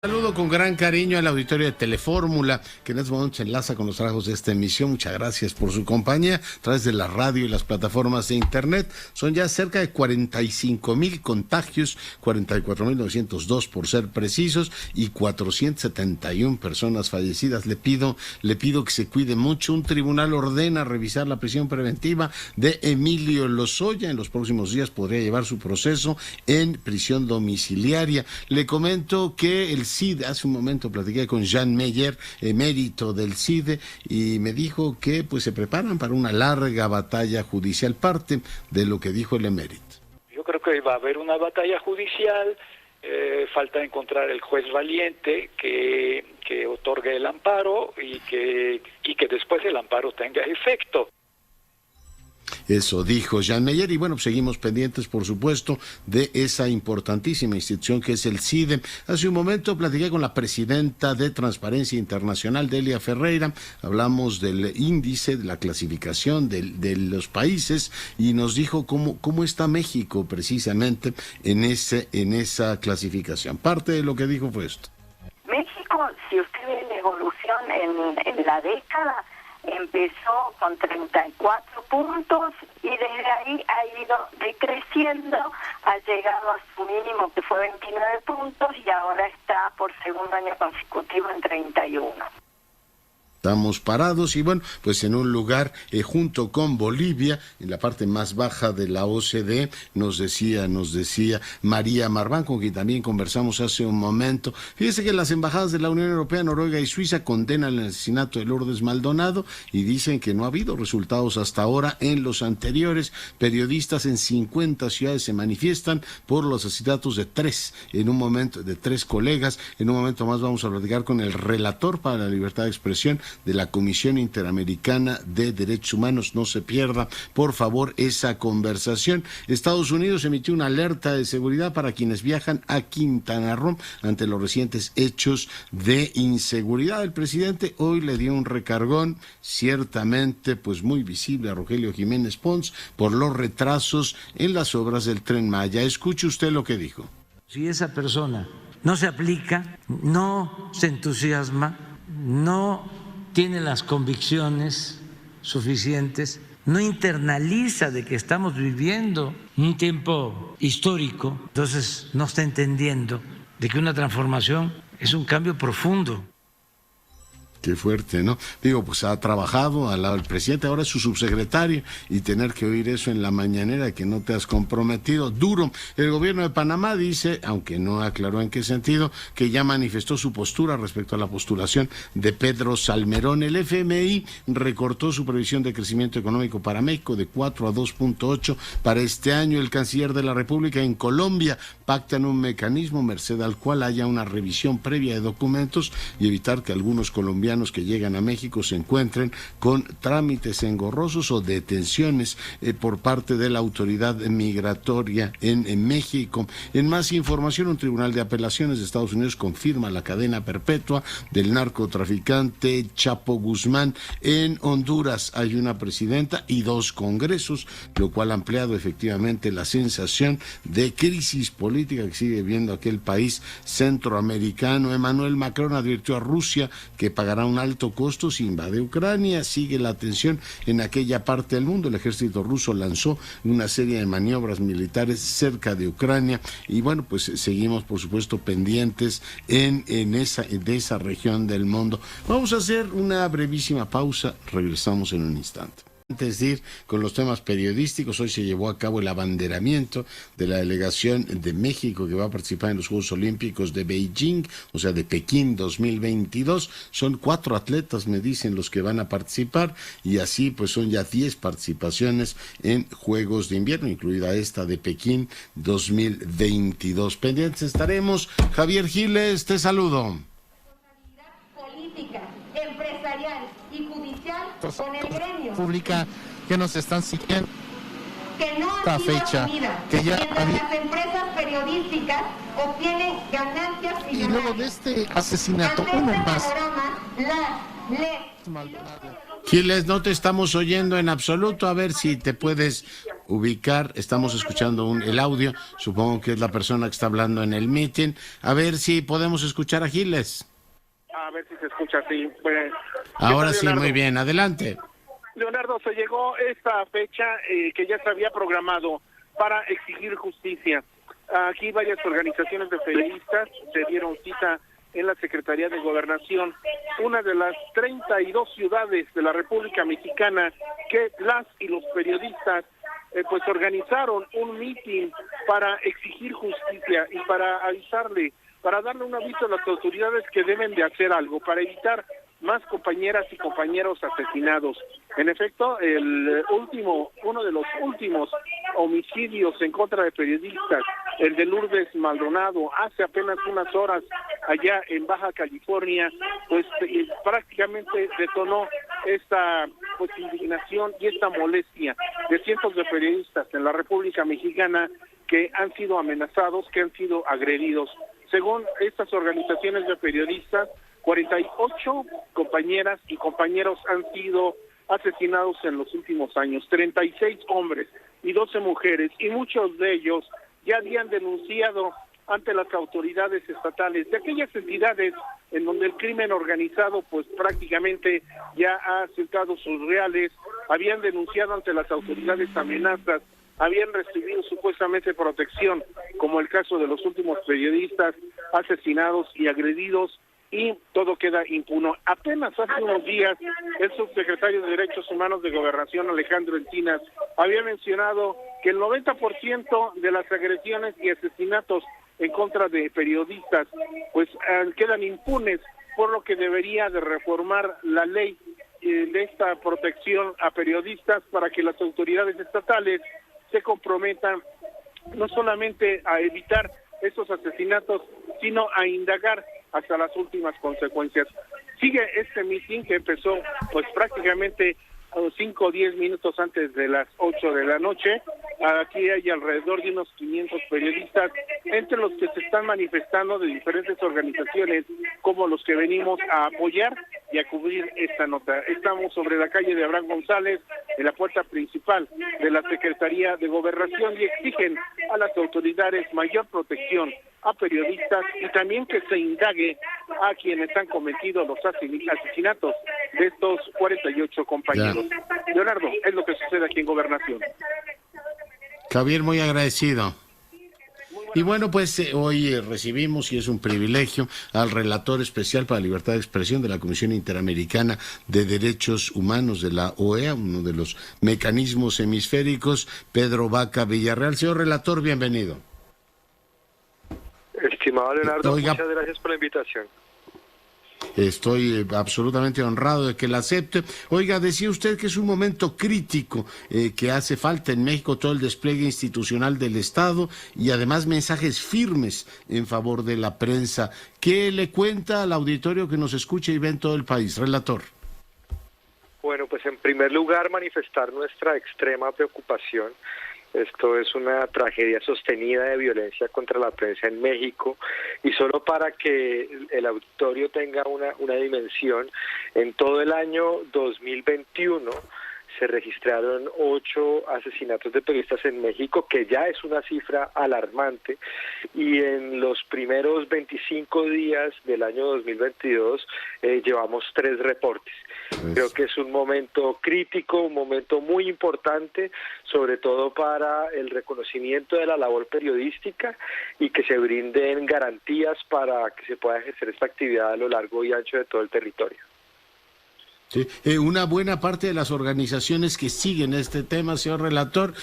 Saludo con gran cariño al auditorio de Telefórmula, que en este momento se enlaza con los trabajos de esta emisión. Muchas gracias por su compañía a través de la radio y las plataformas de internet. Son ya cerca de 45,000 contagios, 44,902 por ser precisos, y 471 personas fallecidas. Le pido que se cuide mucho. Un tribunal ordena revisar la prisión preventiva de Emilio Lozoya. En los próximos días podría llevar su proceso en prisión domiciliaria. Le comento que el CIDE, hace un momento platiqué con Jean Meyer, emérito del CIDE, y me dijo que pues se preparan para una larga batalla judicial, parte de lo que dijo el emérito. Yo creo que va a haber una batalla judicial, falta encontrar el juez valiente que otorgue el amparo y que después el amparo tenga efecto. Eso dijo Jean Meyer, y bueno, pues seguimos pendientes, por supuesto, de esa importantísima institución que es el CIDE. Hace un momento platiqué con la presidenta de Transparencia Internacional, Delia Ferreira. Hablamos del índice, de la clasificación de los países, y nos dijo cómo está México precisamente en esa clasificación. Parte de lo que dijo fue esto. México, si usted ve la evolución en la década, empezó con 34 puntos y desde ahí ha ido decreciendo, ha llegado a su mínimo que fue 29 puntos y ahora está por segundo año consecutivo en 31. Estamos parados y bueno, pues en un lugar junto con Bolivia, en la parte más baja de la OCDE, nos decía María Marván, con quien también conversamos hace un momento. Fíjese que las embajadas de la Unión Europea, Noruega y Suiza condenan el asesinato de Lourdes Maldonado y dicen que no ha habido resultados hasta ahora en los anteriores. Periodistas en 50 ciudades se manifiestan por los asesinatos de tres colegas. En un momento más vamos a platicar con el relator para la libertad de expresión de la Comisión Interamericana de Derechos Humanos. No se pierda, por favor, esa conversación. Estados Unidos emitió una alerta de seguridad para quienes viajan a Quintana Roo ante los recientes hechos de inseguridad. El presidente hoy le dio un recargón, ciertamente pues muy visible, a Rogelio Jiménez Pons por los retrasos en las obras del Tren Maya. Escuche usted lo que dijo. Si esa persona no se aplica, no se entusiasma, no tiene las convicciones suficientes, no internaliza de que estamos viviendo un tiempo histórico, entonces no está entendiendo de que una transformación es un cambio profundo. Qué fuerte, ¿no? Digo, pues ha trabajado al lado del presidente, ahora es su subsecretario, y tener que oír eso en la mañanera, que no te has comprometido, duro. El gobierno de Panamá dice, aunque no aclaró en qué sentido, que ya manifestó su postura respecto a la postulación de Pedro Salmerón. El FMI recortó su previsión de crecimiento económico para México de 4 a 2.8 para este año. El canciller de la República en Colombia pactan un mecanismo merced al cual haya una revisión previa de documentos y evitar que algunos colombianos que llegan a México se encuentren con trámites engorrosos o detenciones por parte de la autoridad migratoria en México. En más información, un tribunal de apelaciones de Estados Unidos confirma la cadena perpetua del narcotraficante Chapo Guzmán. En Honduras hay una presidenta y 2 congresos, lo cual ha ampliado efectivamente la sensación de crisis política que sigue viviendo aquel país centroamericano. Emmanuel Macron advirtió a Rusia que pagará un alto costo si invade Ucrania. Sigue la tensión en aquella parte del mundo. El ejército ruso lanzó una serie de maniobras militares cerca de Ucrania y bueno, pues seguimos por supuesto pendientes de esa región del mundo. Vamos a hacer una brevísima pausa, regresamos en un instante. Antes de ir con los temas periodísticos, hoy se llevó a cabo el abanderamiento de la delegación de México que va a participar en los Juegos Olímpicos de Beijing, o sea, de Pekín 2022. Son 4 atletas, me dicen, los que van a participar, y así pues son ya 10 participaciones en Juegos de Invierno, incluida esta de Pekín 2022. Pendientes estaremos. Javier Giles, te saludo. Política, empresarial y judicial con el gremio pública que nos están siguiendo que no esta ha sido fecha asumida, que ya mientras las empresas periodísticas obtienen ganancias y luego de millonarias. este asesinato Ante uno este más. panorama, la ley Giles, no te estamos oyendo en absoluto. A ver si te puedes ubicar. Estamos escuchando el audio, supongo que es la persona que está hablando en el meeting. A ver si podemos escuchar a Giles. A ver si se escucha así. Pues, ahora sí, muy bien, adelante. Leonardo, se llegó esta fecha que ya se había programado para exigir justicia. Aquí varias organizaciones de periodistas se dieron cita en la Secretaría de Gobernación, una de las 32 ciudades de la República Mexicana que las y los periodistas pues organizaron un mitin para exigir justicia y para avisarle, para darle un aviso a las autoridades que deben de hacer algo para evitar más compañeras y compañeros asesinados. En efecto, uno de los últimos homicidios en contra de periodistas, el de Lourdes Maldonado, hace apenas unas horas allá en Baja California, pues prácticamente detonó esta pues indignación y esta molestia de cientos de periodistas en la República Mexicana que han sido amenazados, que han sido agredidos. Según estas organizaciones de periodistas, 48 compañeras y compañeros han sido asesinados en los últimos años, 36 hombres y 12 mujeres, y muchos de ellos ya habían denunciado ante las autoridades estatales de aquellas entidades en donde el crimen organizado pues prácticamente ya ha sentado sus reales, habían denunciado ante las autoridades amenazas, habían recibido supuestamente protección, como el caso de los últimos periodistas asesinados y agredidos, y todo queda impuno. Apenas hace unos días, el subsecretario de Derechos Humanos de Gobernación, Alejandro Encinas, había mencionado que el 90% de las agresiones y asesinatos en contra de periodistas, pues quedan impunes, por lo que debería de reformar la ley de esta protección a periodistas para que las autoridades estatales se comprometan no solamente a evitar esos asesinatos, sino a indagar hasta las últimas consecuencias. Sigue este mitin que empezó pues prácticamente 5 o 10 minutos antes de las 8 de la noche. Aquí hay alrededor de unos 500 periodistas, entre los que se están manifestando de diferentes organizaciones, como los que venimos a apoyar y a cubrir esta nota. Estamos sobre la calle de Abraham González, en la puerta principal de la Secretaría de Gobernación, y exigen a las autoridades mayor protección a periodistas y también que se indague a quienes han cometido los asesinatos de estos 48 compañeros. Ya. Leonardo, es lo que sucede aquí en Gobernación. Javier, muy agradecido. Y bueno, pues hoy recibimos, y es un privilegio, al relator especial para la libertad de expresión de la Comisión Interamericana de Derechos Humanos de la OEA, uno de los mecanismos hemisféricos, Pedro Vaca Villarreal. Señor relator, bienvenido. Estimado Leonardo, muchas gracias por la invitación. Estoy absolutamente honrado de que la acepte. Oiga, decía usted que es un momento crítico, que hace falta en México todo el despliegue institucional del Estado y además mensajes firmes en favor de la prensa. ¿Qué le cuenta al auditorio que nos escucha y ve en todo el país, relator? Bueno, pues en primer lugar manifestar nuestra extrema preocupación. Esto es una tragedia sostenida de violencia contra la prensa en México, y solo para que el auditorio tenga una dimensión, en todo el año 2021 se registraron 8 asesinatos de periodistas en México, que ya es una cifra alarmante, y en los primeros 25 días del año 2022 llevamos 3 reportes. Creo que es un momento crítico, un momento muy importante, sobre todo para el reconocimiento de la labor periodística y que se brinden garantías para que se pueda ejercer esta actividad a lo largo y ancho de todo el territorio. Sí, una buena parte de las organizaciones que siguen este tema, señor relator,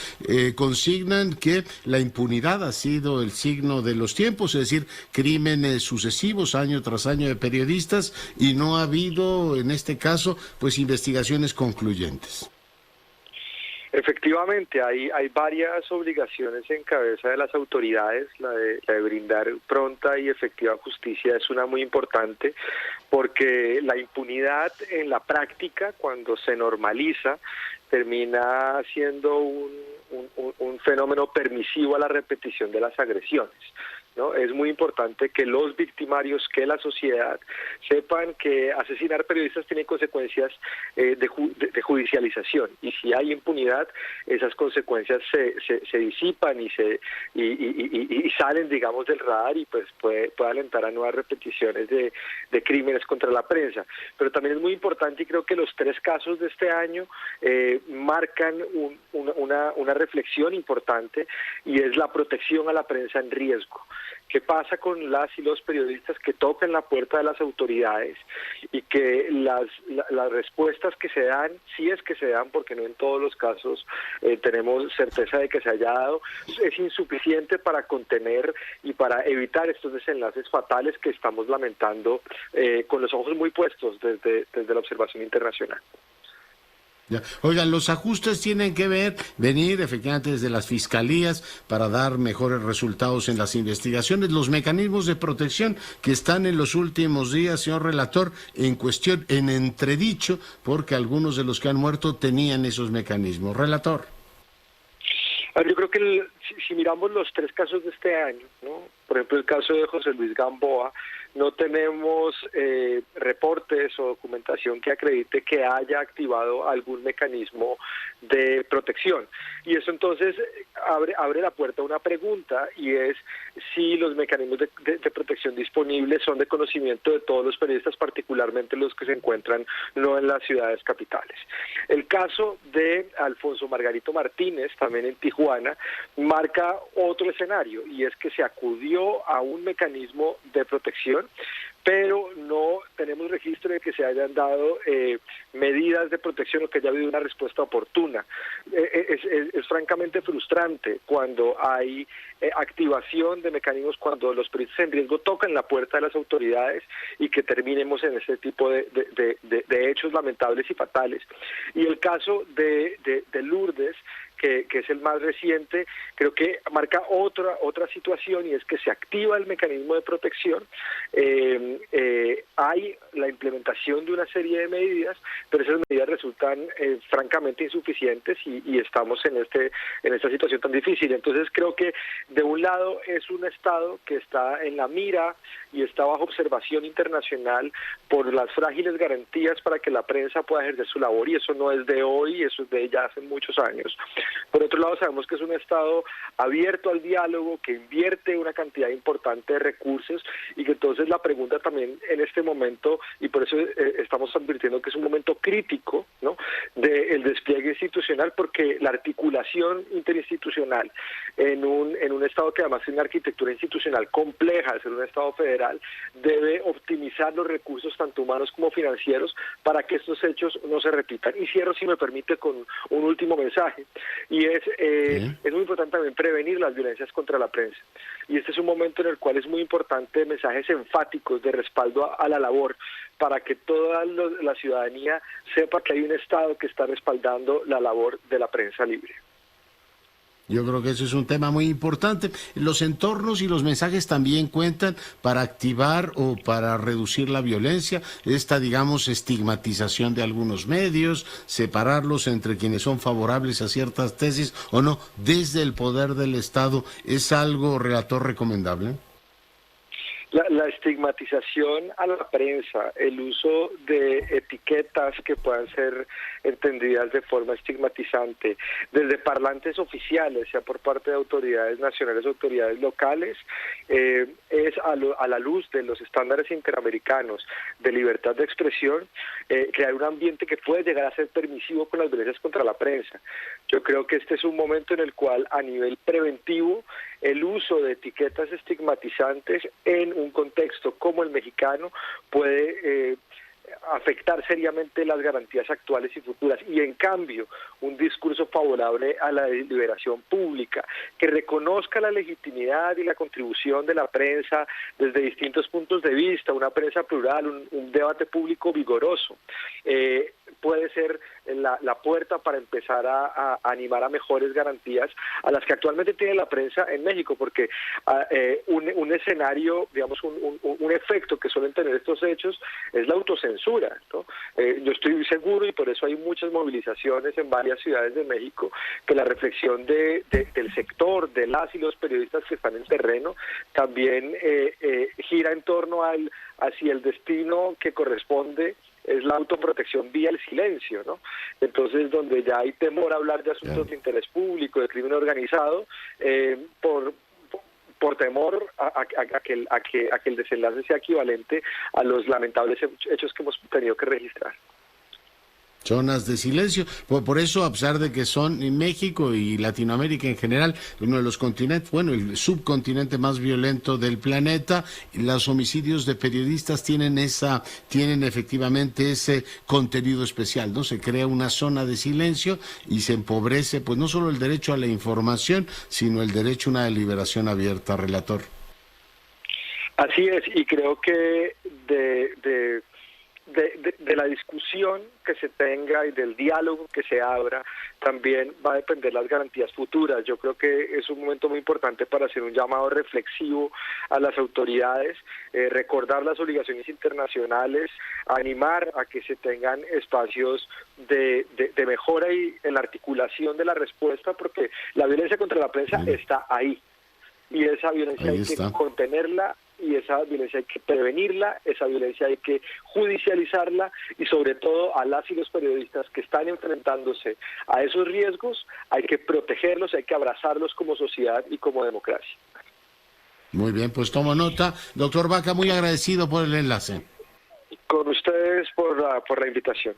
consignan que la impunidad ha sido el signo de los tiempos, es decir, crímenes sucesivos año tras año de periodistas, y no ha habido, en este caso, pues investigaciones concluyentes. Efectivamente, hay varias obligaciones en cabeza de las autoridades. La de brindar pronta y efectiva justicia es una muy importante, porque la impunidad en la práctica, cuando se normaliza, termina siendo un fenómeno permisivo a la repetición de las agresiones. ¿no? Es muy importante que los victimarios, que la sociedad sepan que asesinar periodistas tiene consecuencias de judicialización, y si hay impunidad, esas consecuencias se disipan y salen, digamos, del radar, y pues puede alentar a nuevas repeticiones de crímenes contra la prensa. Pero también es muy importante, y creo que los 3 casos de este año marcan una reflexión importante, y es la protección a la prensa en riesgo. ¿Qué pasa con las y los periodistas que tocan la puerta de las autoridades y que las respuestas que se dan, si es que se dan, porque no en todos los casos tenemos certeza de que se haya dado, es insuficiente para contener y para evitar estos desenlaces fatales que estamos lamentando con los ojos muy puestos desde la observación internacional? Ya. Oigan, los ajustes tienen que venir efectivamente desde las fiscalías para dar mejores resultados en las investigaciones. Los mecanismos de protección que están en los últimos días, señor relator, en cuestión, en entredicho, porque algunos de los que han muerto tenían esos mecanismos. Relator. Yo creo que si miramos los 3 casos de este año, ¿no? Por ejemplo, el caso de José Luis Gamboa, no tenemos reportes o documentación que acredite que haya activado algún mecanismo de protección. Y eso entonces abre la puerta a una pregunta, y es si los mecanismos de protección disponibles son de conocimiento de todos los periodistas, particularmente los que se encuentran no en las ciudades capitales. El caso de Alfonso Margarito Martínez, también en Tijuana, marca otro escenario, y es que se acudió a un mecanismo de protección, pero no tenemos registro de que se hayan dado medidas de protección o que haya habido una respuesta oportuna. Es francamente frustrante cuando hay activación de mecanismos, cuando los periodistas en riesgo tocan la puerta de las autoridades, y que terminemos en este tipo de hechos lamentables y fatales. Y el caso de Lourdes, que es el más reciente, creo que marca otra situación, y es que se activa el mecanismo de protección, hay la implementación de una serie de medidas, pero esas medidas resultan francamente insuficientes, y estamos en esta situación tan difícil. Entonces creo que de un lado es un Estado que está en la mira y está bajo observación internacional por las frágiles garantías para que la prensa pueda ejercer su labor, y eso no es de hoy, eso es de ya hace muchos años. Por otro lado, sabemos que es un Estado abierto al diálogo, que invierte una cantidad importante de recursos, y que entonces la pregunta también en este momento, y por eso estamos advirtiendo que es un momento crítico, ¿no?, del despliegue institucional, porque la articulación interinstitucional en un Estado que además tiene una arquitectura institucional compleja, de ser un Estado federal, debe optimizar los recursos tanto humanos como financieros para que estos hechos no se repitan. Y cierro, si me permite, con un último mensaje, y es muy importante también prevenir las violencias contra la prensa. Y este es un momento en el cual es muy importante mensajes enfáticos de respaldo a la labor, para que toda la ciudadanía sepa que hay un Estado que está respaldando la labor de la prensa libre. Yo creo que eso es un tema muy importante. Los entornos y los mensajes también cuentan para activar o para reducir la violencia, esta, digamos, estigmatización de algunos medios, separarlos entre quienes son favorables a ciertas tesis o no, desde el poder del Estado. ¿Es algo, relator, recomendable? La estigmatización a la prensa, el uso de etiquetas que puedan ser entendidas de forma estigmatizante, desde parlantes oficiales, sea por parte de autoridades nacionales o autoridades locales, es a la luz de los estándares interamericanos de libertad de expresión, crear un ambiente que puede llegar a ser permisivo con las violencias contra la prensa. Yo creo que este es un momento en el cual, a nivel preventivo, el uso de etiquetas estigmatizantes en un contexto como el mexicano puede afectar seriamente las garantías actuales y futuras, y en cambio un discurso favorable a la deliberación pública, que reconozca la legitimidad y la contribución de la prensa desde distintos puntos de vista, una prensa plural, un debate público vigoroso, puede ser la puerta para empezar a animar a mejores garantías a las que actualmente tiene la prensa en México, porque un escenario, digamos, un efecto que suelen tener estos hechos es la autocensura, ¿no? Yo estoy seguro, y por eso hay muchas movilizaciones en varias ciudades de México, que la reflexión del sector, de las y los periodistas que están en terreno, también gira en torno hacia el destino que corresponde es la autoprotección vía el silencio, ¿no? Entonces, donde ya hay temor a hablar de asuntos de interés público, de crimen organizado, por temor a que el desenlace sea equivalente a los lamentables hechos que hemos tenido que registrar. Zonas de silencio. Por eso, a pesar de que son en México y Latinoamérica en general, uno de los continentes, bueno, el subcontinente más violento del planeta, los homicidios de periodistas tienen efectivamente ese contenido especial, ¿no? Se crea una zona de silencio y se empobrece, pues no solo el derecho a la información, sino el derecho a una deliberación abierta, relator. Así es, y creo que de la discusión que se tenga y del diálogo que se abra también va a depender las garantías futuras. Yo creo que es un momento muy importante para hacer un llamado reflexivo a las autoridades, recordar las obligaciones internacionales, animar a que se tengan espacios de mejora y en la articulación de la respuesta, porque la violencia contra la prensa está ahí, y esa violencia hay que contenerla, y esa violencia hay que prevenirla, esa violencia hay que judicializarla, y sobre todo a las y los periodistas que están enfrentándose a esos riesgos hay que protegerlos, hay que abrazarlos como sociedad y como democracia. Muy bien, pues tomo nota. Doctor Vaca, muy agradecido por el enlace. Con ustedes por la invitación.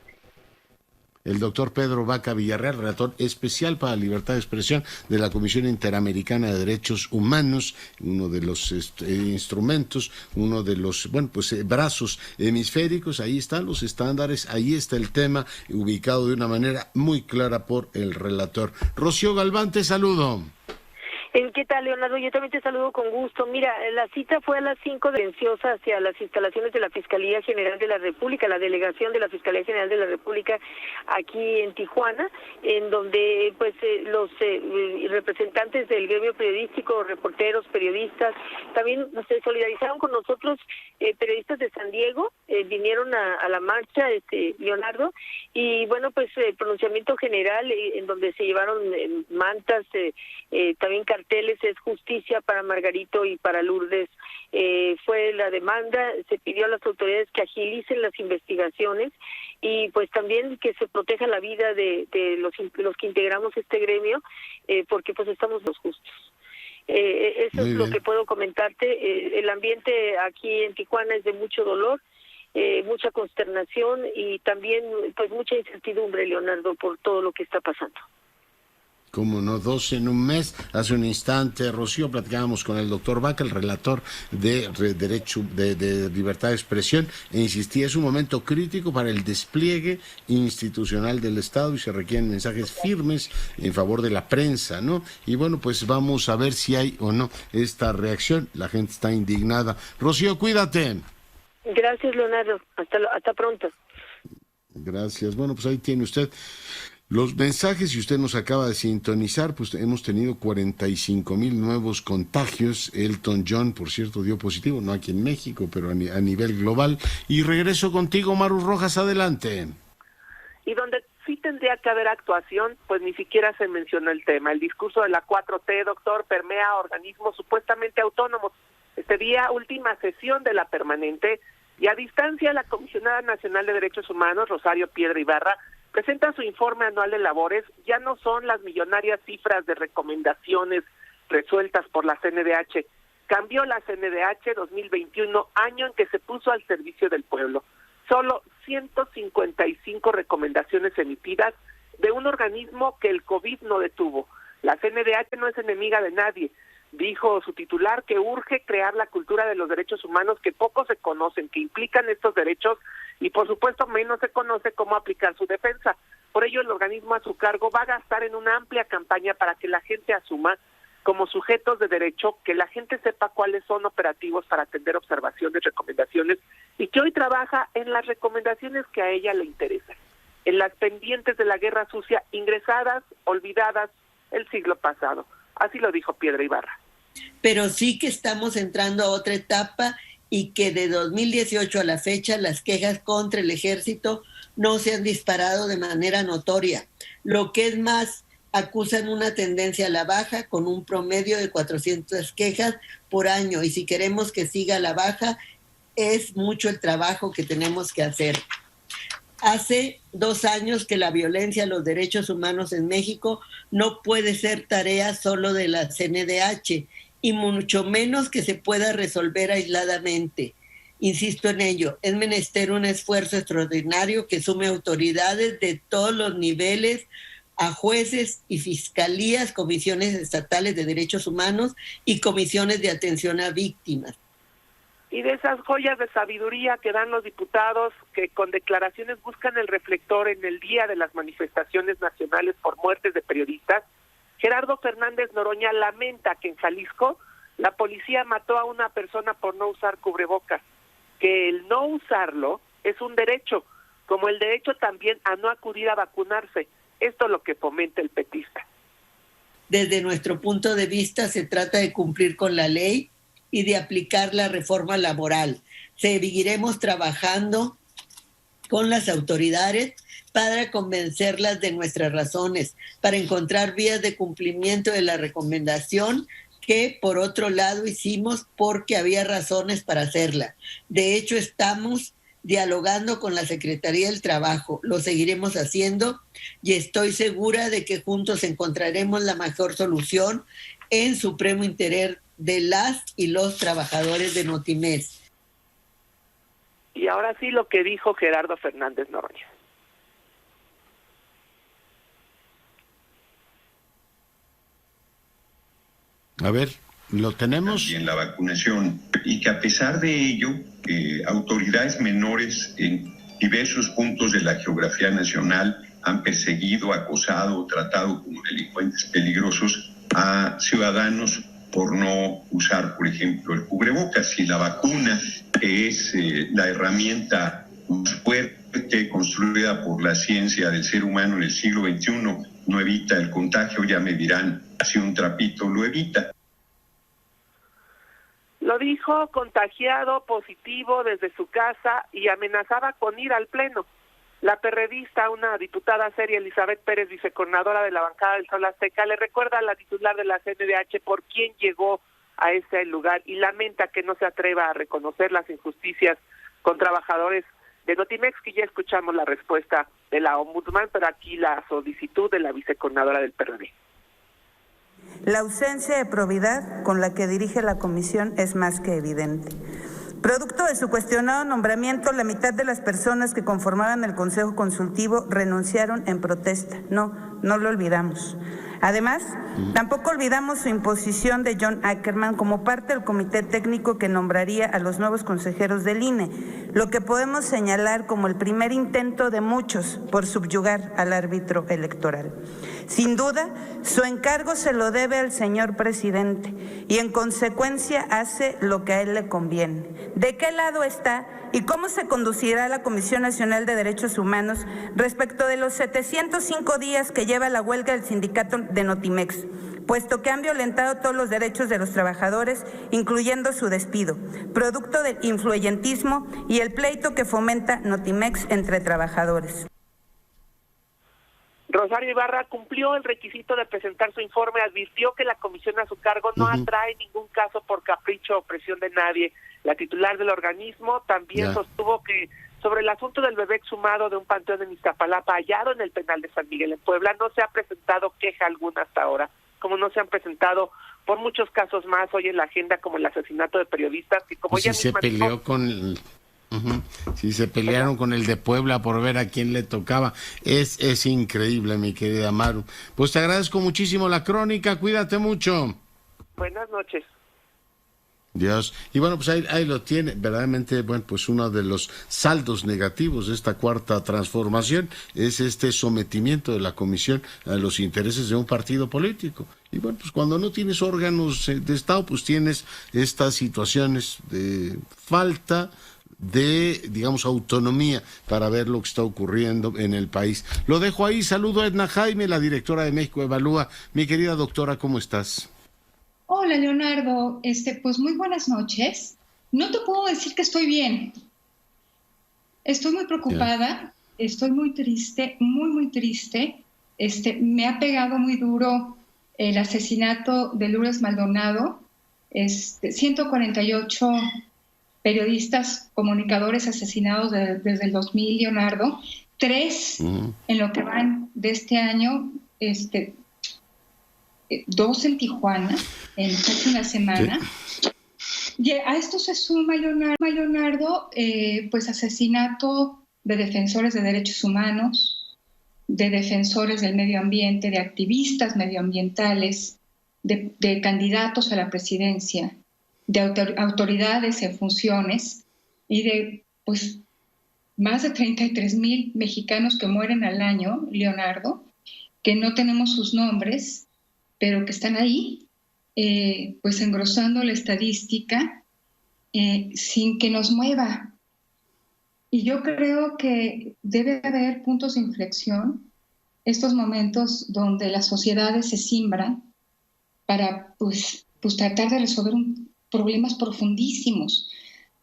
El doctor Pedro Vaca Villarreal, relator especial para la libertad de expresión de la Comisión Interamericana de Derechos Humanos, uno de los instrumentos, uno de los, brazos hemisféricos. Ahí están los estándares, ahí está el tema, ubicado de una manera muy clara por el relator. Rocío Galván, te saludo. ¿Qué tal, Leonardo? Yo también te saludo con gusto. Mira, la cita fue a las 5 silenciosa hacia las instalaciones de la Fiscalía General de la República, la delegación de la Fiscalía General de la República aquí en Tijuana, en donde los representantes del gremio periodístico, reporteros, periodistas, también se solidarizaron con nosotros, periodistas de San Diego, vinieron a la marcha, Leonardo, y bueno, el pronunciamiento general en donde se llevaron mantas, también carteles, es justicia para Margarito y para Lourdes. Fue la demanda, se pidió a las autoridades que agilicen las investigaciones y pues también que se proteja la vida de los que integramos este gremio, porque pues estamos los justos. Eso es lo que puedo comentarte. El ambiente aquí en Tijuana es de mucho dolor, mucha consternación y también pues mucha incertidumbre, Leonardo, por todo lo que está pasando. Cómo no, 2 en un mes. Hace un instante, Rocío, platicábamos con el doctor Vaca, el relator de derecho de libertad de expresión, e insistía, es un momento crítico para el despliegue institucional del Estado y se requieren mensajes firmes en favor de la prensa, ¿no? Y bueno, pues vamos a ver si hay o no esta reacción. La gente está indignada. Rocío, cuídate. Gracias, Leonardo. Hasta pronto. Gracias. Bueno, pues ahí tiene usted los mensajes. Si usted nos acaba de sintonizar, pues hemos tenido 45,000 nuevos contagios. Elton John, por cierto, dio positivo, no aquí en México, pero a nivel global. Y regreso contigo, Maru Rojas, adelante. Y donde sí tendría que haber actuación, pues ni siquiera se mencionó el tema. El discurso de la 4T, doctor, permea organismos supuestamente autónomos. Este día, última sesión de la permanente, y a distancia la Comisionada Nacional de Derechos Humanos, Rosario Piedra Ibarra, presenta su informe anual de labores. Ya no son las millonarias cifras de recomendaciones resueltas por la CNDH. Cambió la CNDH 2021, año en que se puso al servicio del pueblo. Solo 155 recomendaciones emitidas de un organismo que el COVID no detuvo. La CNDH no es enemiga de nadie. Dijo su titular que urge crear la cultura de los derechos humanos que poco se conocen, que implican estos derechos y por supuesto menos se conoce cómo aplicar su defensa. Por ello el organismo a su cargo va a gastar en una amplia campaña para que la gente asuma como sujetos de derecho, que la gente sepa cuáles son operativos para atender observaciones, recomendaciones y que hoy trabaja en las recomendaciones que a ella le interesan. en las pendientes de la guerra sucia ingresadas, olvidadas el siglo pasado. Así lo dijo Piedra Ibarra. Pero sí que estamos entrando a otra etapa y que de 2018 a la fecha las quejas contra el ejército no se han disparado de manera notoria. Lo que es más, acusan una tendencia a la baja con un promedio de 400 quejas por año, y si queremos que siga a la baja es mucho el trabajo que tenemos que hacer. Hace 2 años que la violencia a los derechos humanos en México no puede ser tarea solo de la CNDH, y mucho menos que se pueda resolver aisladamente. Insisto en ello, es menester un esfuerzo extraordinario que sume autoridades de todos los niveles, a jueces y fiscalías, comisiones estatales de derechos humanos y comisiones de atención a víctimas. Y de esas joyas de sabiduría que dan los diputados que con declaraciones buscan el reflector en el día de las manifestaciones nacionales por muertes de periodistas, Gerardo Fernández Noroña lamenta que en Jalisco la policía mató a una persona por no usar cubrebocas, que el no usarlo es un derecho, como el derecho también a no acudir a vacunarse. Esto es lo que fomenta el petista. Desde nuestro punto de vista se trata de cumplir con la ley y de aplicar la reforma laboral. Seguiremos trabajando con las autoridades para convencerlas de nuestras razones, para encontrar vías de cumplimiento de la recomendación que por otro lado hicimos porque había razones para hacerla. De hecho, estamos dialogando con la Secretaría del Trabajo, lo seguiremos haciendo y estoy segura de que juntos encontraremos la mejor solución en supremo interés de las y los trabajadores de Notimex. Y ahora sí lo que dijo Gerardo Fernández Noroña. A ver, ¿lo tenemos? También la vacunación, y que a pesar de ello, autoridades menores en diversos puntos de la geografía nacional han perseguido, acosado, tratado como delincuentes peligrosos a ciudadanos por no usar, por ejemplo, el cubrebocas. Si la vacuna es la herramienta más fuerte construida por la ciencia del ser humano en el siglo XXI, no evita el contagio, ya me dirán si un trapito lo evita. Lo dijo contagiado positivo desde su casa y amenazaba con ir al pleno. La perredista, una diputada seria, Elizabeth Pérez, vicecoordinadora de la bancada del Sol Azteca, le recuerda a la titular de la CNDH por quién llegó a ese lugar y lamenta que no se atreva a reconocer las injusticias con trabajadores de Notimex, que ya escuchamos la respuesta de la ombudsman, pero aquí la solicitud de la vicecoordinadora del PRD. La ausencia de probidad con la que dirige la comisión es más que evidente. Producto de su cuestionado nombramiento, la mitad de las personas que conformaban el Consejo Consultivo renunciaron en protesta. No lo olvidamos. Además, tampoco olvidamos su imposición de John Ackerman como parte del comité técnico que nombraría a los nuevos consejeros del INE, lo que podemos señalar como el primer intento de muchos por subyugar al árbitro electoral. Sin duda, su encargo se lo debe al señor presidente y en consecuencia hace lo que a él le conviene. ¿De qué lado está y cómo se conducirá la Comisión Nacional de Derechos Humanos respecto de los 705 días que lleva la huelga del sindicato de Notimex, puesto que han violentado todos los derechos de los trabajadores, incluyendo su despido, producto del influyentismo y el pleito que fomenta Notimex entre trabajadores? Rosario Ibarra cumplió el requisito de presentar su informe, advirtió que la comisión a su cargo no atrae ningún caso por capricho o presión de nadie. La titular del organismo también sostuvo que sobre el asunto del bebé exhumado de un panteón en Iztapalapa hallado en el penal de San Miguel en Puebla no se ha presentado queja alguna hasta ahora, como no se han presentado por muchos casos más hoy en la agenda, como el asesinato de periodistas, que como pues ya si se peleó con si se pelearon con el de Puebla por ver a quién le tocaba. Es increíble, mi querida Maru. Pues te agradezco muchísimo la crónica, cuídate mucho. Buenas noches. Dios. Y bueno, pues ahí lo tiene, verdaderamente, bueno, pues uno de los saldos negativos de esta cuarta transformación es este sometimiento de la comisión a los intereses de un partido político. Y bueno, pues cuando no tienes órganos de Estado, pues tienes estas situaciones de falta de, digamos, autonomía para ver lo que está ocurriendo en el país. Lo dejo ahí. Saludo a Edna Jaime, la directora de México Evalúa. Mi querida doctora, ¿cómo estás? Hola, Leonardo. Pues muy buenas noches. No te puedo decir que estoy bien. Estoy muy preocupada, estoy muy triste, muy triste. Me ha pegado muy duro el asesinato de Lourdes Maldonado. 148 periodistas, comunicadores asesinados desde el 2000, Leonardo. 3 en lo que van de este año, 2 en Tijuana, en casi una semana. Sí. Y a esto se suma, Leonardo, pues asesinato de defensores de derechos humanos, de defensores del medio ambiente, de activistas medioambientales, de candidatos a la presidencia, de autoridades en funciones y de pues más de 33,000 mexicanos que mueren al año, Leonardo, que no tenemos sus nombres, pero que están ahí, pues engrosando la estadística sin que nos mueva. Y yo creo que debe haber puntos de inflexión, estos momentos donde las sociedades se simbran para pues tratar de resolver problemas profundísimos.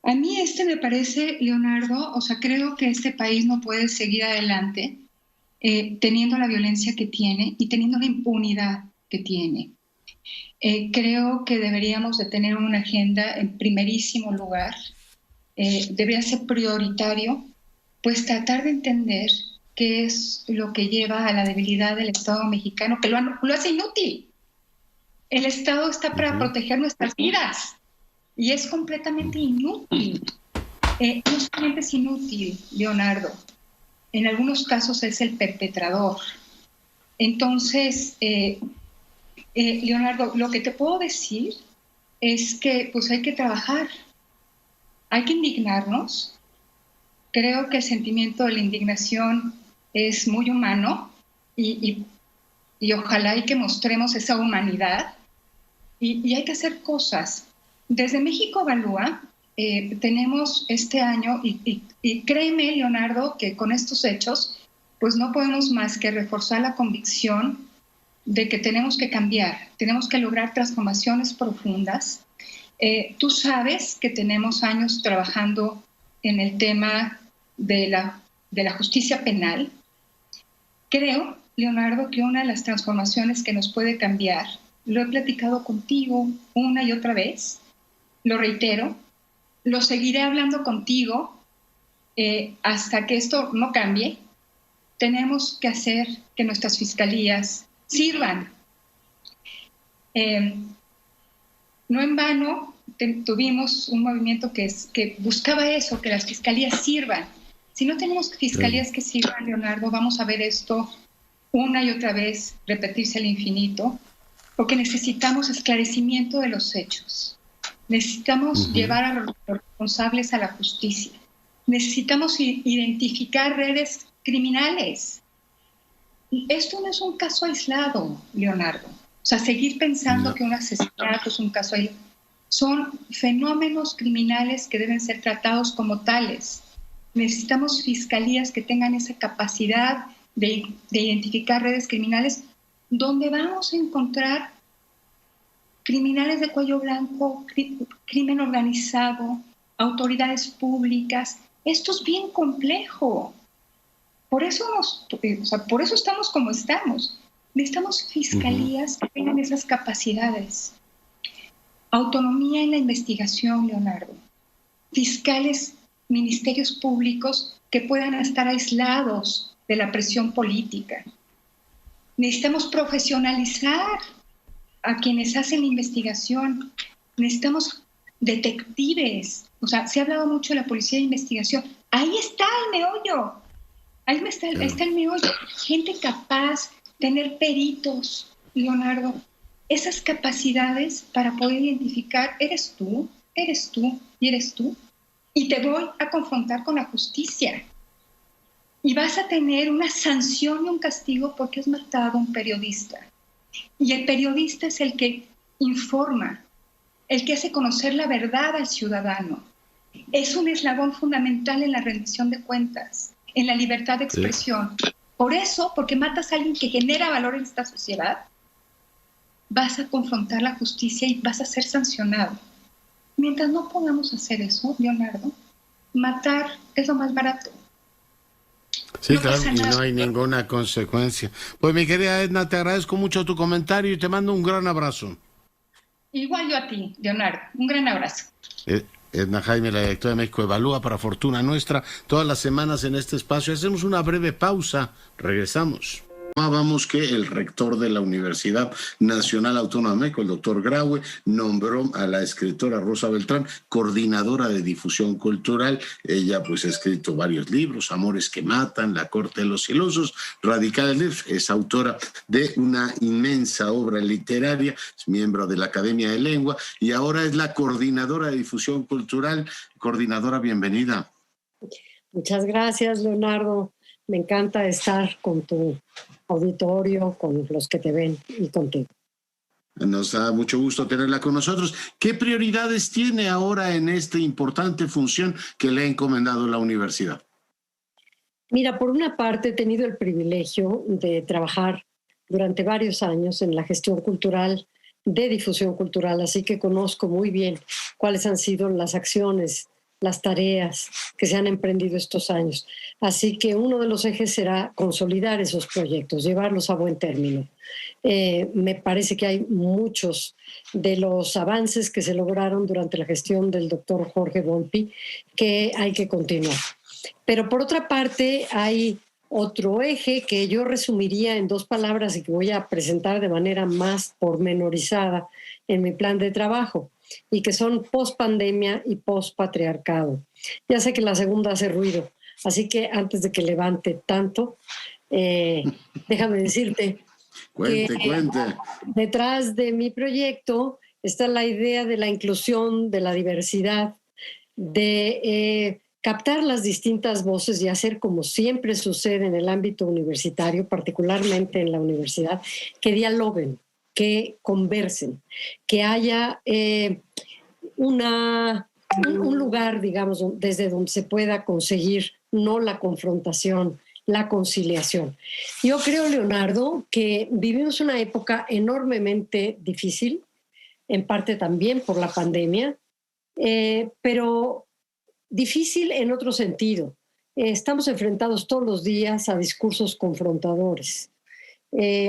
A mí me parece, Leonardo, creo que este país no puede seguir adelante teniendo la violencia que tiene y teniendo la impunidad que tiene. Creo que deberíamos de tener una agenda en primerísimo lugar. Debería ser prioritario, pues tratar de entender qué es lo que lleva a la debilidad del Estado mexicano, que lo hace inútil. El Estado está para proteger nuestras vidas y es completamente inútil. No solamente es inútil, Leonardo, en algunos casos es el perpetrador. Entonces, Leonardo, lo que te puedo decir es que pues hay que trabajar, hay que indignarnos. Creo que el sentimiento de la indignación es muy humano y ojalá y que mostremos esa humanidad y hay que hacer cosas. Desde México Evalúa tenemos este año y créeme, Leonardo, que con estos hechos pues no podemos más que reforzar la convicción de que tenemos que cambiar, tenemos que lograr transformaciones profundas. Tú sabes que tenemos años trabajando en el tema de la justicia penal. Creo, Leonardo, que una de las transformaciones que nos puede cambiar, lo he platicado contigo una y otra vez, lo reitero, lo seguiré hablando contigo hasta que esto no cambie. Tenemos que hacer que nuestras fiscalías sirvan. No en vano tuvimos un movimiento que buscaba eso, que las fiscalías sirvan. Si no tenemos fiscalías que sirvan, Leonardo, vamos a ver esto una y otra vez repetirse al infinito, porque necesitamos esclarecimiento de los hechos. Necesitamos llevar a los responsables a la justicia. Necesitamos identificar redes criminales. Esto no es un caso aislado, Leonardo. Seguir pensando que un asesinato es un caso aislado. Son fenómenos criminales que deben ser tratados como tales. Necesitamos fiscalías que tengan esa capacidad de identificar redes criminales donde vamos a encontrar criminales de cuello blanco, crimen organizado, autoridades públicas. Esto es bien complejo. Por eso estamos como estamos. Necesitamos fiscalías que tengan esas capacidades. Autonomía en la investigación, Leonardo. Fiscales, ministerios públicos que puedan estar aislados de la presión política. Necesitamos profesionalizar a quienes hacen la investigación. Necesitamos detectives. Se ha hablado mucho de la policía de investigación. Ahí está el meollo. Ahí está el meollo. Gente capaz, tener peritos, Leonardo. Esas capacidades para poder identificar, eres tú, y te voy a confrontar con la justicia. Y vas a tener una sanción y un castigo porque has matado a un periodista. Y el periodista es el que informa, el que hace conocer la verdad al ciudadano. Es un eslabón fundamental en la rendición de cuentas, en la libertad de expresión. Sí. Por eso, porque matas a alguien que genera valor en esta sociedad, vas a confrontar la justicia y vas a ser sancionado. Mientras no podamos hacer eso, Leonardo, matar es lo más barato. Sí, no, claro, y no hay ninguna consecuencia. Pues mi querida Edna, te agradezco mucho tu comentario y te mando un gran abrazo. Igual yo a ti, Leonardo. Un gran abrazo. Edna Jaime, la directora de México Evalúa, para fortuna nuestra, todas las semanas en este espacio. Hacemos una breve pausa, regresamos. Vamos que el rector de la Universidad Nacional Autónoma de México, el doctor Graue, nombró a la escritora Rosa Beltrán coordinadora de difusión cultural. Ella pues ha escrito varios libros, Amores que matan, La corte de los celosos, Radicales, es autora de una inmensa obra literaria, es miembro de la Academia de Lengua y ahora es la coordinadora de difusión cultural. Coordinadora, bienvenida. Muchas gracias, Leonardo. Me encanta estar con tu auditorio, con los que te ven y contigo. Nos da mucho gusto tenerla con nosotros. ¿Qué prioridades tiene ahora en esta importante función que le ha encomendado la universidad? Mira, por una parte he tenido el privilegio de trabajar durante varios años en la gestión cultural, de difusión cultural, así que conozco muy bien cuáles han sido las acciones, las tareas que se han emprendido estos años. Así que uno de los ejes será consolidar esos proyectos, llevarlos a buen término. Me parece que hay muchos de los avances que se lograron durante la gestión del doctor Jorge Volpi que hay que continuar. Pero por otra parte hay otro eje que yo resumiría en 2 palabras y que voy a presentar de manera más pormenorizada en mi plan de trabajo, y que son post-pandemia y post-patriarcado. Ya sé que la segunda hace ruido, así que antes de que levante tanto, déjame decirte cuente. Detrás de mi proyecto está la idea de la inclusión, de la diversidad, de captar las distintas voces y hacer, como siempre sucede en el ámbito universitario, particularmente en la universidad, que dialoguen, que conversen, que haya un lugar, digamos, desde donde se pueda conseguir no la confrontación, la conciliación. Yo creo, Leonardo, que vivimos una época enormemente difícil, en parte también por la pandemia, pero difícil en otro sentido. Estamos enfrentados todos los días a discursos confrontadores.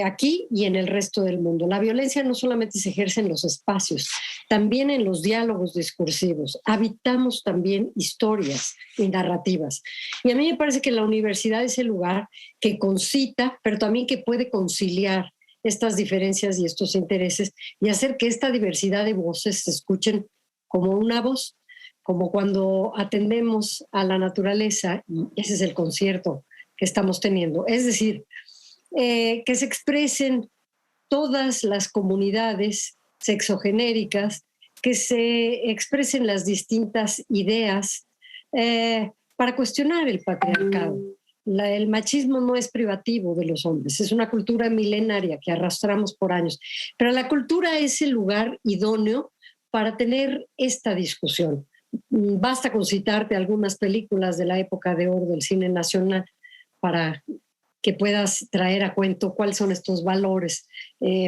Aquí y en el resto del mundo. La violencia no solamente se ejerce en los espacios, también en los diálogos discursivos. Habitamos también historias y narrativas. Y a mí me parece que la universidad es el lugar que concita, pero también que puede conciliar estas diferencias y estos intereses y hacer que esta diversidad de voces se escuchen como una voz, como cuando atendemos a la naturaleza, y ese es el concierto que estamos teniendo. Es decir, que se expresen todas las comunidades sexogenéricas, que se expresen las distintas ideas para cuestionar el patriarcado. El machismo no es privativo de los hombres, es una cultura milenaria que arrastramos por años, pero la cultura es el lugar idóneo para tener esta discusión. Basta con citarte algunas películas de la época de oro del cine nacional para que puedas traer a cuento cuáles son estos valores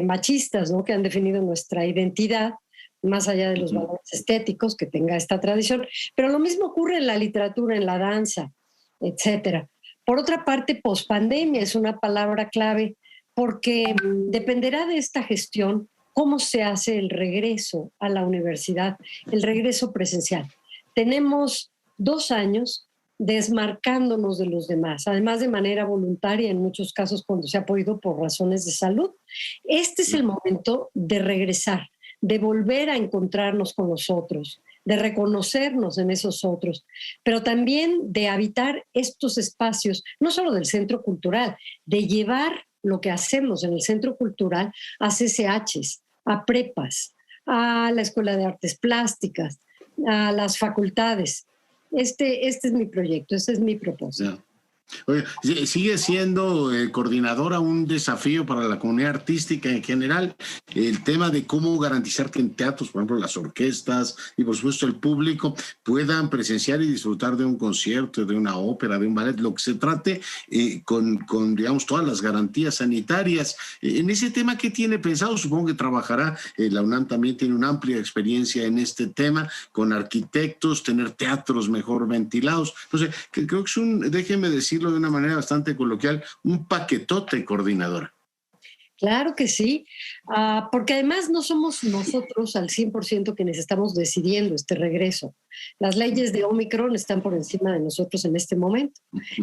machistas, ¿no?, que han definido nuestra identidad, más allá de los valores estéticos que tenga esta tradición. Pero lo mismo ocurre en la literatura, en la danza, etcétera. Por otra parte, pospandemia es una palabra clave porque dependerá de esta gestión cómo se hace el regreso a la universidad, el regreso presencial. Tenemos 2 años desmarcándonos de los demás, además de manera voluntaria en muchos casos cuando se ha podido por razones de salud. Este es el momento de regresar, de volver a encontrarnos con los otros, de reconocernos en esos otros, pero también de habitar estos espacios, no solo del centro cultural, de llevar lo que hacemos en el centro cultural a CCHs, a prepas, a la Escuela de Artes Plásticas, a las facultades. Este es mi proyecto, este es mi propósito. Oye, sigue siendo coordinadora un desafío para la comunidad artística en general, el tema de cómo garantizar que en teatros, por ejemplo, las orquestas y por supuesto el público puedan presenciar y disfrutar de un concierto, de una ópera, de un ballet, lo que se trate, con digamos, todas las garantías sanitarias. En ese tema, ¿qué tiene pensado? Supongo que trabajará, la UNAM también tiene una amplia experiencia en este tema, con arquitectos, tener teatros mejor ventilados. Entonces, creo que es déjeme decirlo de una manera bastante coloquial, un paquetote, coordinadora. Claro que sí, porque además no somos nosotros al 100% quienes estamos decidiendo este regreso. Las leyes de Omicron están por encima de nosotros en este momento.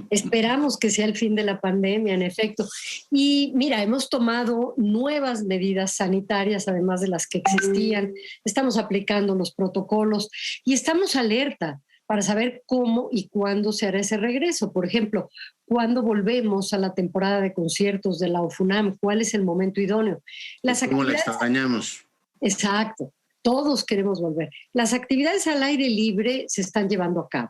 Esperamos que sea el fin de la pandemia, en efecto. Y mira, hemos tomado nuevas medidas sanitarias, además de las que existían. Estamos aplicando los protocolos y estamos alerta para saber cómo y cuándo se hará ese regreso. Por ejemplo, ¿cuándo volvemos a la temporada de conciertos de la UFUNAM? ¿Cuál es el momento idóneo? ¿Cómo la extrañamos? Exacto, todos queremos volver. Las actividades al aire libre se están llevando a cabo.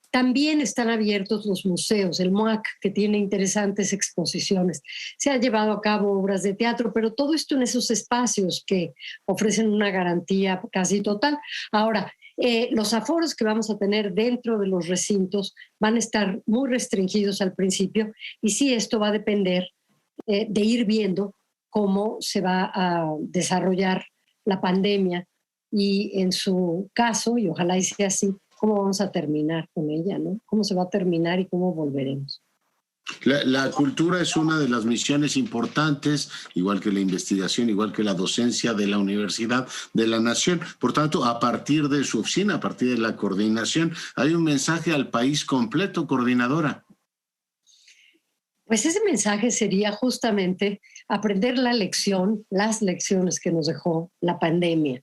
También están abiertos los museos, el MOAC, que tiene interesantes exposiciones. Se han llevado a cabo obras de teatro, pero todo esto en esos espacios que ofrecen una garantía casi total. Ahora, los aforos que vamos a tener dentro de los recintos van a estar muy restringidos al principio y sí, esto va a depender de ir viendo cómo se va a desarrollar la pandemia y en su caso, y ojalá y sea así, cómo vamos a terminar con ella, ¿no? Cómo se va a terminar y cómo volveremos. La cultura es una de las misiones importantes, igual que la investigación, igual que la docencia de la Universidad de la Nación. Por tanto, a partir de su oficina, a partir de la coordinación, hay un mensaje al país completo, coordinadora. Pues ese mensaje sería justamente aprender las lecciones que nos dejó la pandemia.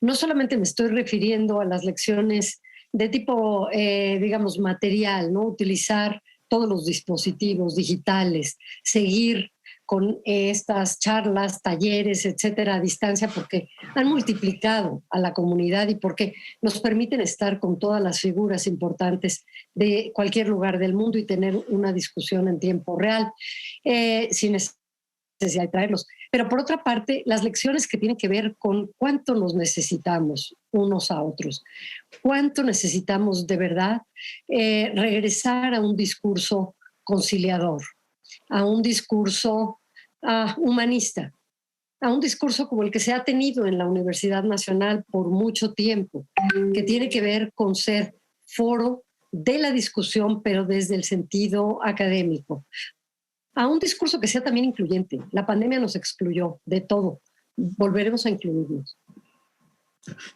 No solamente me estoy refiriendo a las lecciones de tipo, digamos, material, ¿no? Utilizar todos los dispositivos digitales, seguir con estas charlas, talleres, etcétera, a distancia, porque han multiplicado a la comunidad y porque nos permiten estar con todas las figuras importantes de cualquier lugar del mundo y tener una discusión en tiempo real, sin necesidad de traerlos. Pero por otra parte, las lecciones que tienen que ver con cuánto nos necesitamos unos a otros, cuánto necesitamos de verdad regresar a un discurso conciliador, a un discurso humanista, a un discurso como el que se ha tenido en la Universidad Nacional por mucho tiempo, que tiene que ver con ser foro de la discusión, pero desde el sentido académico, a un discurso que sea también incluyente. La pandemia nos excluyó de todo, volveremos a incluirnos.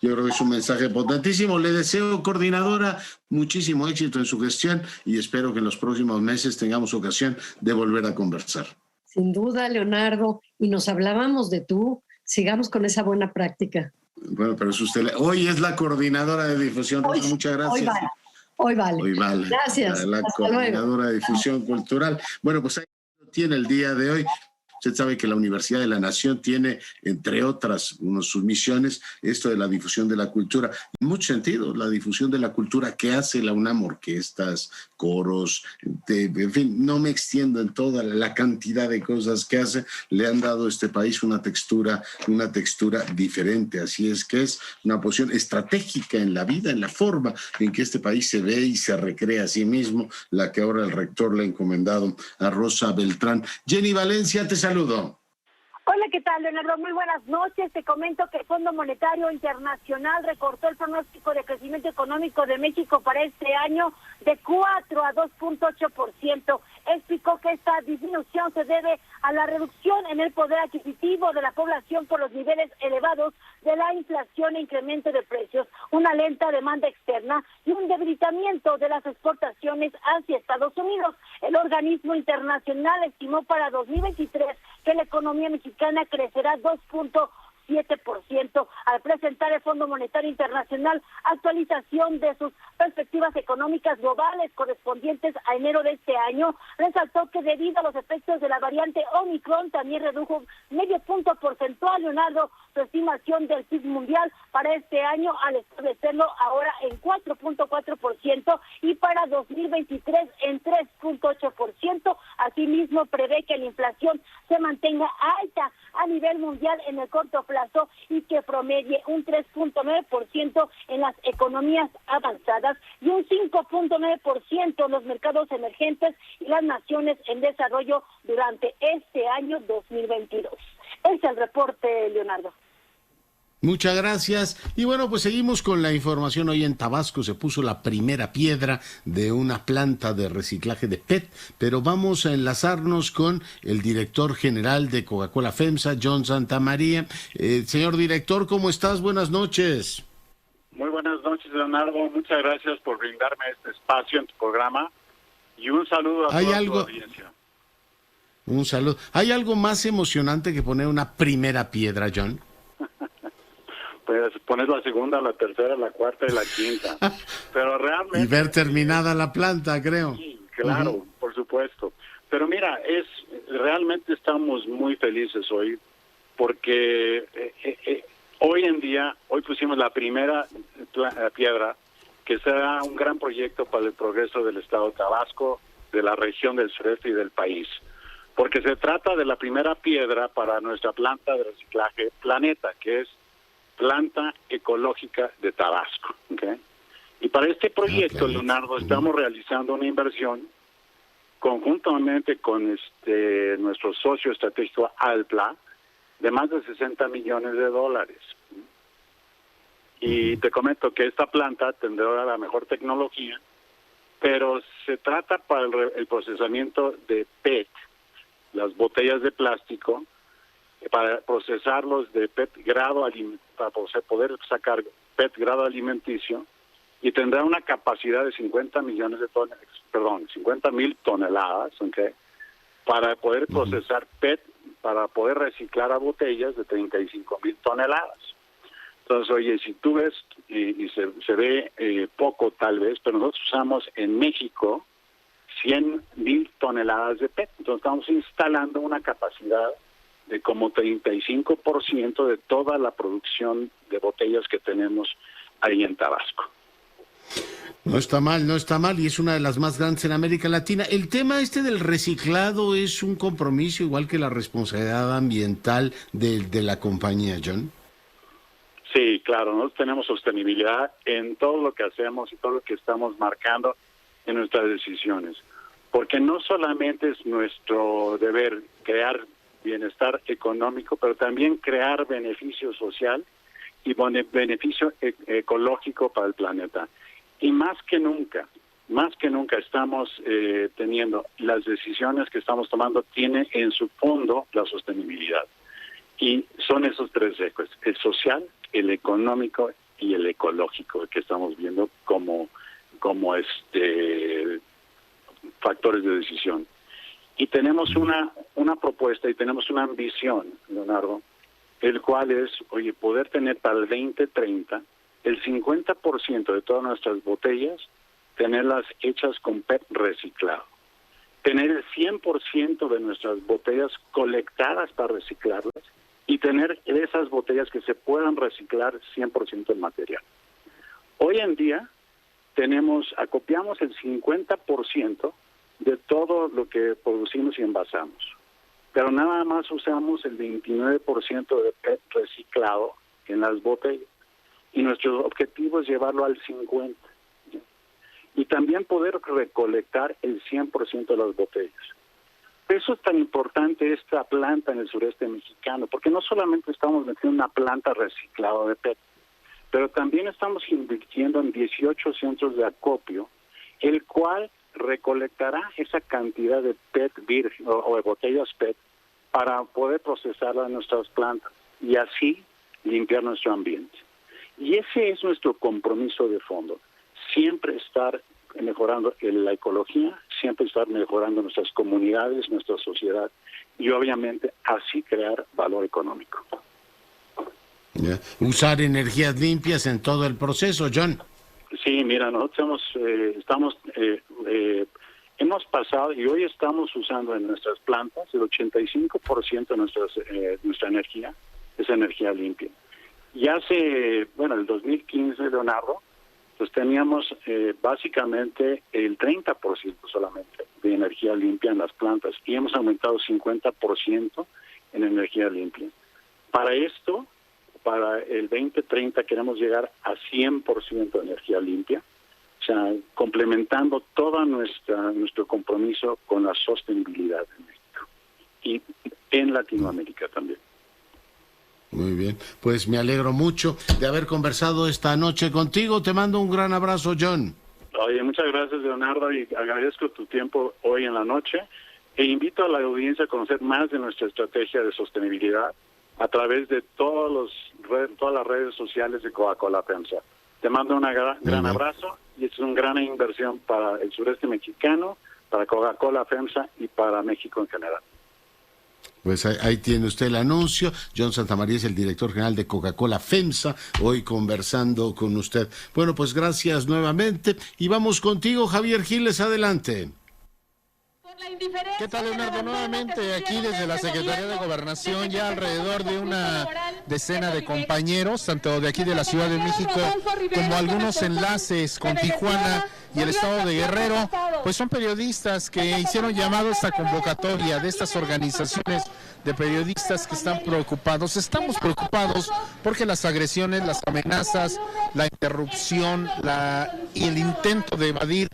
Yo creo que es un mensaje potentísimo. Le deseo, coordinadora, muchísimo éxito en su gestión y espero que en los próximos meses tengamos ocasión de volver a conversar. Sin duda, Leonardo, y nos hablábamos de tú, sigamos con esa buena práctica. Bueno, pero es usted, hoy es la coordinadora de difusión, hoy, muchas gracias. Hoy vale. Gracias. La coordinadora de difusión cultural. Bueno, pues ahí tiene el día de hoy. Usted sabe que la Universidad de la Nación tiene, entre otras, sus misiones, esto de la difusión de la cultura. En mucho sentido, la difusión de la cultura que hace la UNAM, orquestas, coros, en fin, no me extiendo en toda la cantidad de cosas que hace, le han dado a este país una textura diferente. Así es que es una posición estratégica en la vida, en la forma en que este país se ve y se recrea a sí mismo, la que ahora el rector le ha encomendado a Rosa Beltrán. Jenny Valencia, te saludo. Hola, ¿qué tal, Leonardo? Muy buenas noches. Te comento que el Fondo Monetario Internacional recortó el pronóstico de crecimiento económico de México para este año de 4 a 2.8%. Explicó que esta disminución se debe a la reducción en el poder adquisitivo de la población por los niveles elevados de la inflación e incremento de precios, una lenta demanda externa y un debilitamiento de las exportaciones hacia Estados Unidos. El organismo internacional estimó para 2023 que la economía mexicana crecerá 2.7%. Al presentar el Fondo Monetario Internacional actualización de sus perspectivas económicas globales correspondientes a enero de este año, resaltó que debido a los efectos de la variante Omicron también redujo medio punto porcentual, Leonardo, su estimación del PIB mundial para este año al establecerlo ahora en 4.4% y para 2023 la inflación se mantenga alta a nivel mundial en el corto plazo y que promedie un 3.9% en las economías avanzadas y un 5.9% en los mercados emergentes y las naciones en desarrollo durante este año 2022. Es el reporte, Leonardo. Muchas gracias. Y bueno, pues seguimos con la información. Hoy en Tabasco se puso la primera piedra de una planta de reciclaje de PET, pero vamos a enlazarnos con el director general de Coca-Cola FEMSA, John Santamaría. Señor director, ¿cómo estás? Buenas noches. Muy buenas noches, Leonardo. Muchas gracias por brindarme este espacio en tu programa y un saludo a toda tu audiencia. Un saludo. ¿Hay algo más emocionante que poner una primera piedra, John? Pues pones la segunda, la tercera, la cuarta y la quinta. Pero realmente... Y ver terminada la planta, creo. Sí, claro, por supuesto. Pero mira, realmente estamos muy felices hoy porque hoy pusimos la primera piedra que será un gran proyecto para el progreso del estado de Tabasco, de la región del sureste y del país. Porque se trata de la primera piedra para nuestra planta de reciclaje Planeta, que es Planta Ecológica de Tabasco. ¿Okay? Y para este proyecto, Leonardo, estamos realizando una inversión conjuntamente con nuestro socio estratégico Alpla de más de $60 millones. Y te comento que esta planta tendrá la mejor tecnología, pero se trata para el procesamiento de PET, las botellas de plástico, para procesarlos de PET grado para poder sacar PET grado alimenticio, y tendrá una capacidad de 50.000 toneladas, ¿okay? Para poder procesar PET, para poder reciclar a botellas de 35.000 toneladas. Entonces, oye, si tú ves, y se ve poco tal vez, pero nosotros usamos en México 100.000 toneladas de PET. Entonces estamos instalando una capacidad de como 35% de toda la producción de botellas que tenemos ahí en Tabasco. No está mal, y es una de las más grandes en América Latina. El tema del reciclado es un compromiso, igual que la responsabilidad ambiental de la compañía, John. Sí, claro, nosotros tenemos sostenibilidad en todo lo que hacemos y todo lo que estamos marcando en nuestras decisiones. Porque no solamente es nuestro deber crear bienestar económico, pero también crear beneficio social y beneficio ecológico para el planeta. Y más que nunca estamos teniendo, las decisiones que estamos tomando tienen en su fondo la sostenibilidad. Y son esos tres ejes, el social, el económico y el ecológico, que estamos viendo como factores de decisión. Y tenemos una propuesta y tenemos una ambición, Leonardo, el cual es, poder tener para el 2030 el 50% de todas nuestras botellas, tenerlas hechas con PET reciclado. Tener el 100% de nuestras botellas colectadas para reciclarlas y tener esas botellas que se puedan reciclar 100% el material. Hoy en día acopiamos el 50% de todo lo que producimos y envasamos, pero nada más usamos el 29% de PET reciclado en las botellas, y nuestro objetivo es llevarlo al 50%, y también poder recolectar el 100% de las botellas. Por eso es tan importante esta planta en el sureste mexicano, porque no solamente estamos metiendo una planta reciclada de PET, pero también estamos invirtiendo en 18 centros de acopio, el cual recolectará esa cantidad de PET virgen o de botellas PET para poder procesarla en nuestras plantas y así limpiar nuestro ambiente. Y ese es nuestro compromiso de fondo, siempre estar mejorando la ecología, siempre estar mejorando nuestras comunidades, nuestra sociedad y obviamente así crear valor económico. Usar energías limpias en todo el proceso, John. Sí, mira, nosotros hemos pasado y hoy estamos usando en nuestras plantas el 85% de nuestra energía es energía limpia. Y el 2015, Leonardo, pues teníamos básicamente el 30% solamente de energía limpia en las plantas y hemos aumentado 50% en energía limpia. Para esto, para el 2030 queremos llegar a 100% de energía limpia, o sea, complementando todo nuestro compromiso con la sostenibilidad en México y en Latinoamérica también. Muy bien, pues me alegro mucho de haber conversado esta noche contigo. Te mando un gran abrazo, John. Oye, muchas gracias, Leonardo, y agradezco tu tiempo hoy en la noche e invito a la audiencia a conocer más de nuestra estrategia de sostenibilidad a través de todas las redes sociales de Coca-Cola FEMSA. Te mando un gran abrazo y es una gran inversión para el sureste mexicano, para Coca-Cola FEMSA y para México en general. Pues ahí tiene usted el anuncio. John Santamaría es el director general de Coca-Cola FEMSA, hoy conversando con usted. Bueno, pues gracias nuevamente y vamos contigo, Javier Giles, adelante. ¿Qué tal, Leonardo? Nuevamente aquí desde la Secretaría de Gobernación, ya alrededor de una decena de compañeros, tanto de aquí de la Ciudad de México como algunos enlaces con Tijuana y el estado de Guerrero, pues son periodistas que hicieron llamado a esta convocatoria de estas organizaciones de periodistas que están preocupados. Estamos preocupados porque las agresiones, las amenazas, la interrupción y el intento de evadir,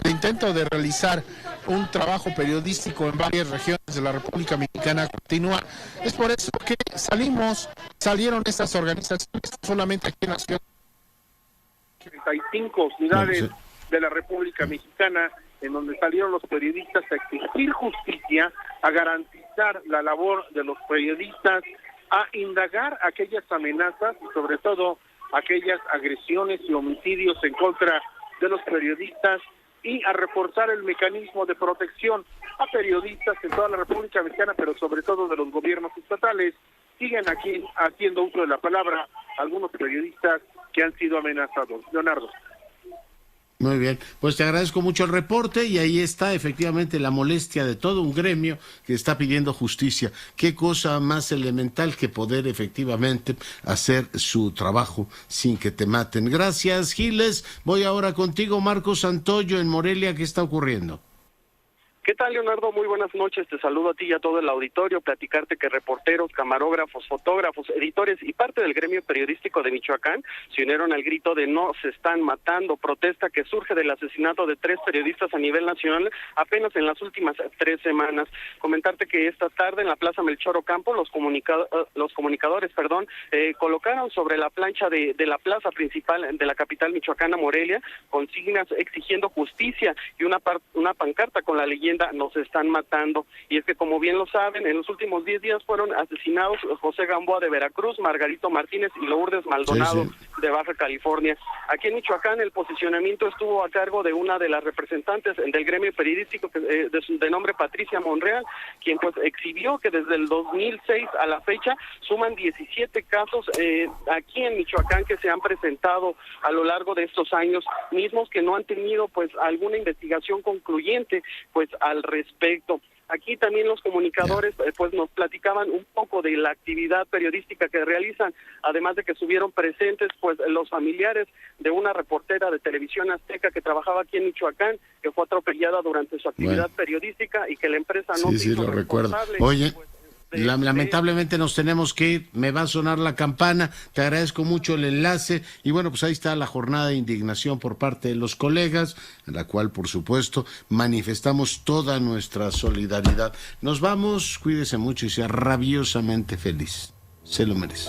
el intento de realizar un trabajo periodístico en varias regiones de la República Mexicana continúa. Es por eso que salieron estas organizaciones solamente aquí en la ciudad. 35 ciudades de la República Mexicana, en donde salieron los periodistas a exigir justicia, a garantizar la labor de los periodistas, a indagar aquellas amenazas y sobre todo aquellas agresiones y homicidios en contra de los periodistas y a reforzar el mecanismo de protección a periodistas en toda la República Mexicana, pero sobre todo de los gobiernos estatales. Siguen aquí haciendo uso de la palabra algunos periodistas que han sido amenazados. Leonardo. Muy bien, pues te agradezco mucho el reporte y ahí está efectivamente la molestia de todo un gremio que está pidiendo justicia. Qué cosa más elemental que poder efectivamente hacer su trabajo sin que te maten. Gracias, Giles. Voy ahora contigo, Marcos Santoyo, en Morelia. ¿Qué está ocurriendo? ¿Qué tal, Leonardo? Muy buenas noches. Te saludo a ti y a todo el auditorio. Platicarte que reporteros, camarógrafos, fotógrafos, editores y parte del gremio periodístico de Michoacán se unieron al grito de "no se están matando", protesta que surge del asesinato de 3 periodistas a nivel nacional apenas en las últimas 3 semanas. Comentarte que esta tarde en la Plaza Melchor Ocampo los comunicadores colocaron sobre la plancha de la plaza principal de la capital michoacana, Morelia, consignas exigiendo justicia y una pancarta con la leyenda "nos están matando". Y es que, como bien lo saben, en los últimos 10 días fueron asesinados José Gamboa de Veracruz, Margarito Martínez y Lourdes Maldonado de Baja California. Aquí en Michoacán el posicionamiento estuvo a cargo de una de las representantes del gremio periodístico de nombre Patricia Monreal, quien pues exhibió que desde el 2006 a la fecha suman 17 casos aquí en Michoacán que se han presentado a lo largo de estos años, mismos que no han tenido pues alguna investigación concluyente pues al respecto. Aquí también los comunicadores pues nos platicaban un poco de la actividad periodística que realizan, además de que estuvieron presentes pues los familiares de una reportera de Televisión Azteca que trabajaba aquí en Michoacán, que fue atropellada durante su actividad periodística y que la empresa no se hizo responsable. Oye, lamentablemente nos tenemos que ir, me va a sonar la campana, te agradezco mucho el enlace y bueno, pues ahí está la jornada de indignación por parte de los colegas, en la cual por supuesto manifestamos toda nuestra solidaridad. Nos vamos, cuídese mucho y sea rabiosamente feliz, se lo merece.